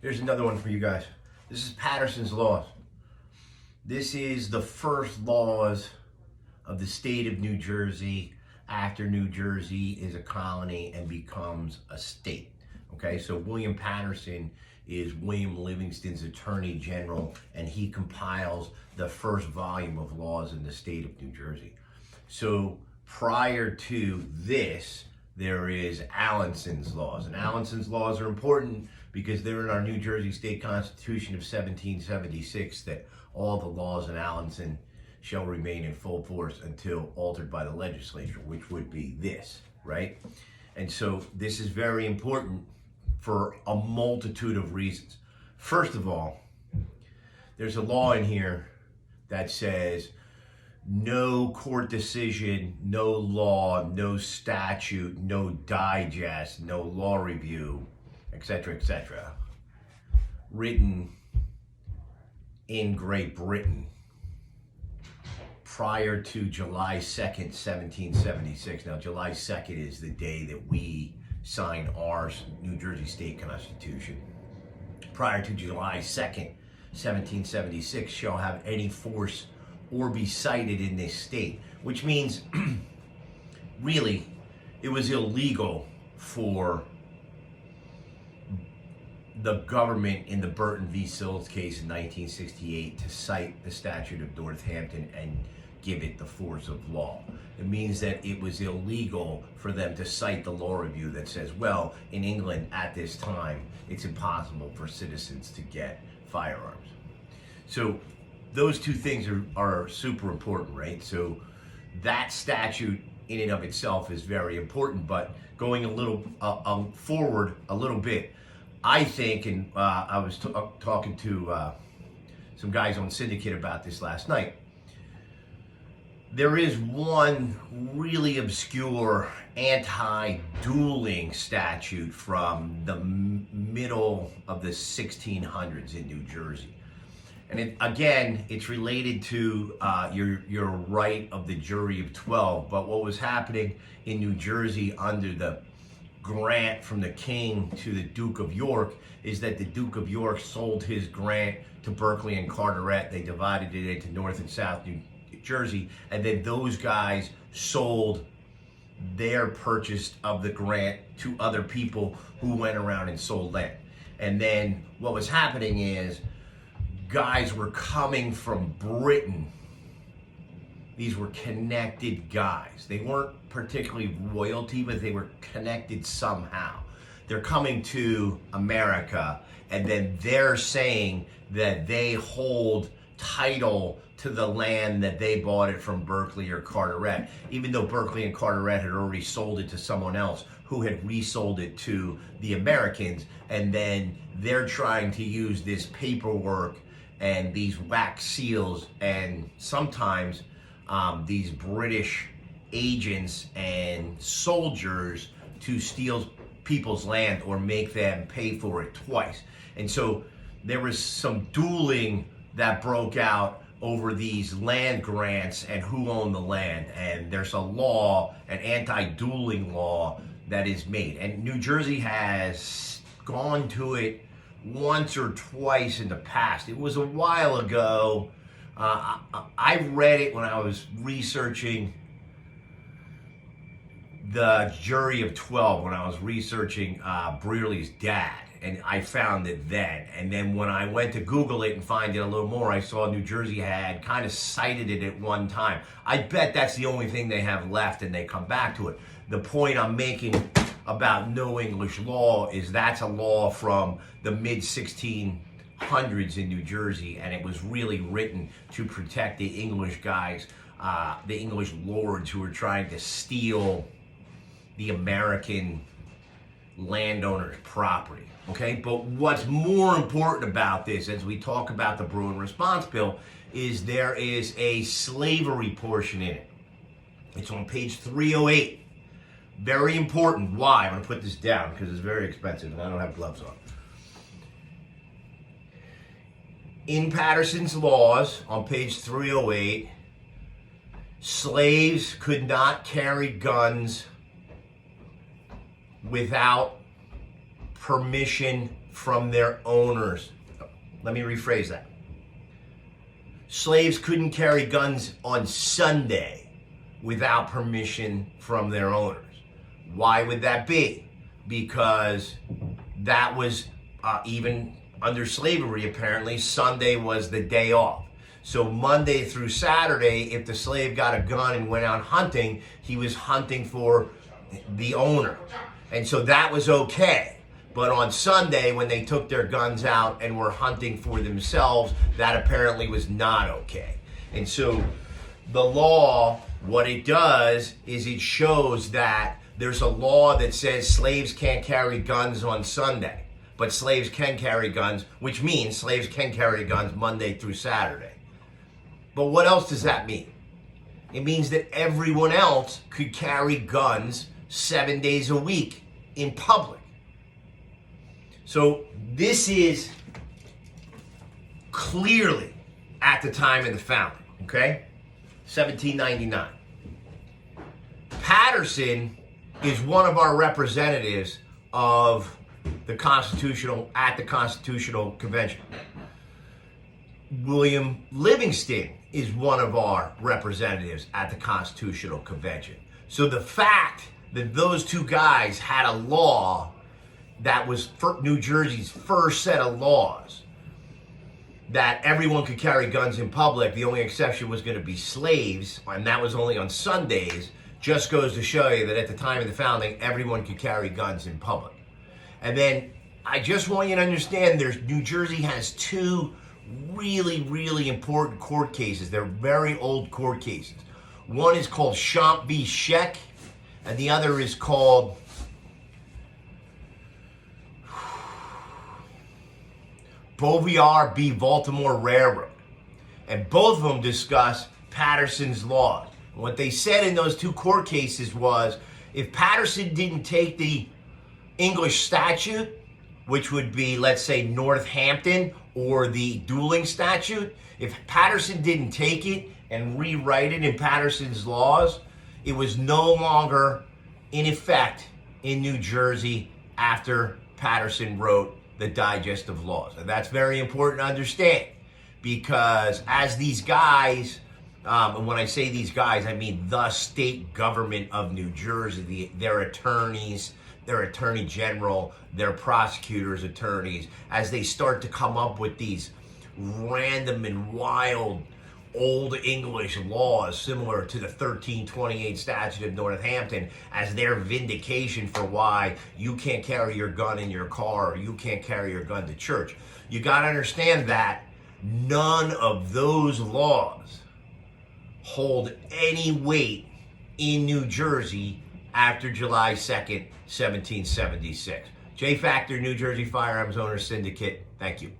Here's another one for you guys. This is Paterson's laws. This is the first laws of the state of New Jersey after New Jersey is a colony and becomes a state. Okay, so William Paterson is William Livingston's Attorney General, and he compiles the first volume of laws in the state of New Jersey. So prior to this, there is Allison's laws. And Allison's laws are important because they're in our New Jersey State Constitution of 1776, that all the laws in Allison shall remain in full force until altered by the legislature, which would be this, right? And so this is very important for a multitude of reasons. First of all, there's a law in here that says no court decision, no law, no statute, no digest, no law review, etc., written in Great Britain prior to July 2nd, 1776. Now, July 2nd is the day that we signed our New Jersey State Constitution. Prior to July 2nd, 1776, shall have any force or be cited in this state, which means really it was illegal for the government in the Burton v. Sills case in 1968 to cite the Statute of Northampton and give it the force of law. It means that it was illegal for them to cite the law review that says, well, in England at this time, it's impossible for citizens to get firearms. So those two things are super important, right? So that statute in and of itself is very important, but going a little forward a little bit, I think, and I was talking to some guys on Syndicate about this last night, there is one really obscure anti-dueling statute from the middle of the 1600s in New Jersey. And it's related to your right of the jury of 12. But what was happening in New Jersey under the grant from the king to the Duke of York is that the Duke of York sold his grant to Berkeley and Carteret. They divided it into North and South New Jersey, and then those guys sold their purchase of the grant to other people who went around and sold land. And then what was happening is guys were coming from Britain. These were connected guys. They weren't particularly royalty, but they were connected somehow. They're coming to America, and then they're saying that they hold title to the land that they bought it from Berkeley or Carteret, even though Berkeley and Carteret had already sold it to someone else who had resold it to the Americans. And then they're trying to use this paperwork and these wax seals and sometimes these British agents and soldiers to steal people's land or make them pay for it twice. And so there was some dueling that broke out over these land grants and who owned the land. And there's a law, an anti-dueling law that is made. And New Jersey has gone to it once or twice in the past. It was a while ago. I read it when I was researching the jury of 12, when I was researching Brearley's dad, and I found it then. And then when I went to Google it and find it a little more, I saw New Jersey had kind of cited it at one time. I bet that's the only thing they have left, and they come back to it. The point I'm making about no English law is that's a law from the mid-1600s in New Jersey, and it was really written to protect the English guys, the English lords who were trying to steal the American landowner's property, okay? But what's more important about this, as we talk about the Bruen response bill, is there is a slavery portion in it. It's on page 308. Very important. Why? I'm going to put this down because it's very expensive and I don't have gloves on. In Paterson's laws, on page 308, slaves could not carry guns without permission from their owners. Let me rephrase that. Slaves couldn't carry guns on Sunday without permission from their owners. Why would that be? Because that was, even under slavery, apparently, Sunday was the day off. So Monday through Saturday, if the slave got a gun and went out hunting, he was hunting for the owner. And so that was okay. But on Sunday, when they took their guns out and were hunting for themselves, that apparently was not okay. And so the law, what it does is it shows that there's a law that says slaves can't carry guns on Sunday, but slaves can carry guns, which means slaves can carry guns Monday through Saturday. But what else does that mean? It means that everyone else could carry guns 7 days a week in public. So this is clearly at the time of the founding, okay? 1799. Paterson is one of our representatives of the Constitutional Convention. William Livingston is one of our representatives at the Constitutional Convention. So the fact that those two guys had a law that was New Jersey's first set of laws that everyone could carry guns in public, the only exception was going to be slaves, and that was only on Sundays, just goes to show you that at the time of the founding, everyone could carry guns in public. And then I just want you to understand New Jersey has two really, really important court cases. They're very old court cases. One is called Champ v. Scheck, and the other is called Boviar v. Baltimore Railroad. And both of them discuss Paterson's laws. And what they said in those two court cases was, if Paterson didn't take the English statute, which would be, let's say, Northampton, or the dueling statute, if Paterson didn't take it and rewrite it in Paterson's laws, it was no longer in effect in New Jersey after Paterson wrote the Digest of Laws. And that's very important to understand, because as these guys, and when I say these guys, I mean the state government of New Jersey, their attorneys, their attorney general, their prosecutors' attorneys, as they start to come up with these random and wild old English laws similar to the 1328 statute of Northampton as their vindication for why you can't carry your gun in your car or you can't carry your gun to church. You got to understand that none of those laws hold any weight in New Jersey after July 2nd, 1776. J Factor, New Jersey Firearms Owners Syndicate. Thank you.